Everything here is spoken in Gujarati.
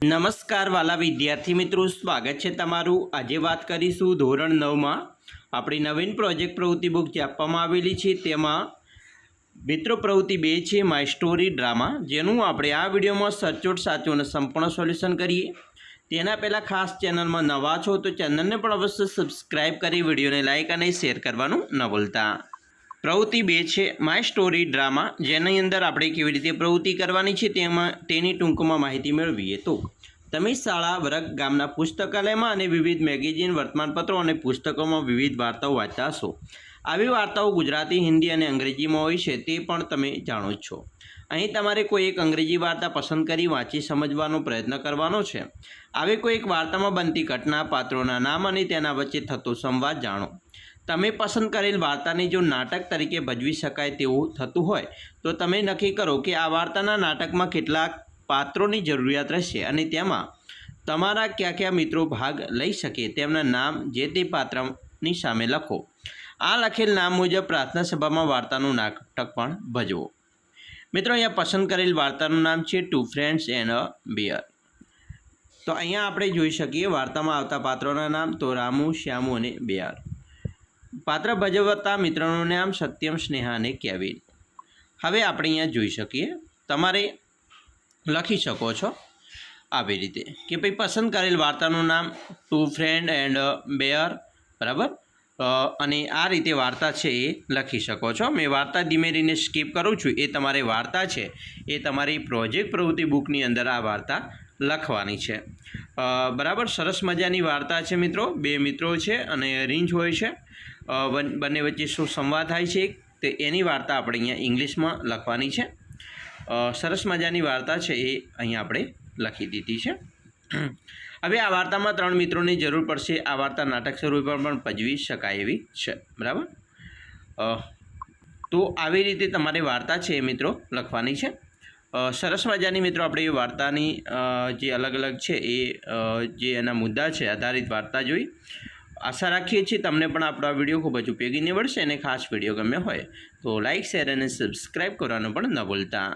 નમસ્કાર વાલા વિદ્યાર્થી મિત્રો, સ્વાગત છે તમારું। આજે વાત કરીશું ધોરણ 9માં આપણી નવીન પ્રોજેક્ટ પ્રવૃત્તિ બુક જે આપવામાં આવેલી છે તેમાં મિત્રો પ્રવૃત્તિ 2 છે માય સ્ટોરી ડ્રામા, જેનું આપણે આ વિડીયોમાં સચોટ સાચું અને સંપૂર્ણ સોલ્યુશન કરીએ। તેના પહેલાં ખાસ ચેનલમાં નવા છો તો ચેનલને પણ અવશ્ય સબસ્ક્રાઈબ કરી વિડીયોને લાઇક અને શેર કરવાનું ન ભૂલતા। પ્રવૃત્તિ 2 છે માય સ્ટોરી ડ્રામા, જેની અંદર આપણે કેવી રીતે પ્રવૃત્તિ કરવાની છે તેની ટૂંકમાં માહિતી મેળવીએ તો તમે શાળા વર્ગ ગામના પુસ્તકાલયમાં અને વિવિધ મેગેઝિન વર્તમાનપત્રો અને પુસ્તકોમાં વિવિધ વાર્તાઓ વાંચતા હશો। આવી વાર્તાઓ ગુજરાતી, હિન્દી અને અંગ્રેજીમાં હોય છે તે પણ તમે જાણો જ છો। અહીં તમારે કોઈ એક અંગ્રેજી વાર્તા પસંદ કરી વાંચી સમજવાનો પ્રયત્ન કરવાનો છે। આવી કોઈ એક વાર્તામાં બનતી ઘટના, પાત્રોના નામ અને તેના વચ્ચે થતો સંવાદ જાણો। તમે પસંદ કરેલ વાર્તાને જો નાટક તરીકે ભજવી શકાય તેવું થતું હોય તો તમે નક્કી કરો કે આ વાર્તાના નાટકમાં કેટલાક પાત્રોની જરૂરિયાત રહેશે અને તેમાં તમારા કયા મિત્રો ભાગ લઈ શકે તેમના નામ જે તે પાત્રની સામે લખો। આ લખેલ નામ મુજબ પ્રાર્થના સભામાં વાર્તાનું નાટક પણ ભજવો। મિત્રો, અહીંયા પસંદ કરેલ વાર્તાનું નામ છે ટુ ફ્રેન્ડ્સ એન્ડ અ બેર। તો અહીંયા આપણે જોઈ શકીએ વાર્તામાં આવતા પાત્રોના નામ તો રામુ, શ્યામુ અને બેર। પાત્ર ભજવતા મિત્રોનું નામ સત્યમ, સ્નેહા અને કેવિન। હવે આપણે અહીંયા જોઈ શકીએ તમારે લખી શકો છો આવી રીતે કે ભાઈ પસંદ કરેલ વાર્તાનું નામ ટુ ફ્રેન્ડ એન્ડ બેર, બરાબર। અને આ રીતે વાર્તા છે એ લખી શકો છો। મેં વાર્તા ધીમે ધીમે સ્કીપ કરું છું, એ તમારી વાર્તા છે એ તમારી પ્રોજેક્ટ પ્રવૃત્તિ બુકની અંદર આ વાર્તા લખવાની છે, બરાબર। સરસ મજાની વાર્તા છે મિત્રો। બે મિત્રો છે અને રીંછ હોય છે, બંને વચ્ચે શું સંવાદ થાય છે તે એની વાર્તા આપણે અહીંયા ઇંગ્લિશમાં લખવાની છે। સરસ મજાની વાર્તા છે એ અહીંયા આપણે લખી દીધી છે। હવે આ વાર્તામાં 3 મિત્રોની જરૂર પડશે। આ વાર્તા નાટક સ્વરૂપે પણ ભજવી શકાય એવી છે, બરાબર। તો આવી રીતે તમારે વાર્તા છે એ મિત્રો લખવાની છે। સરસ મજાની મિત્રો આપણે એ વાર્તાની જે અલગ અલગ છે એ જે એના મુદ્દા છે આધારિત વાર્તા જોઈ। આશા રાખીએ છીએ તમને પણ આપણો આ વિડીયો ખૂબ જ ઉપયોગી નીવડશે અને ખાસ વિડીયો ગમ્યો હોય તો લાઇક, શેર અને સબસ્ક્રાઈબ કરવાનું પણ ન ભૂલતા।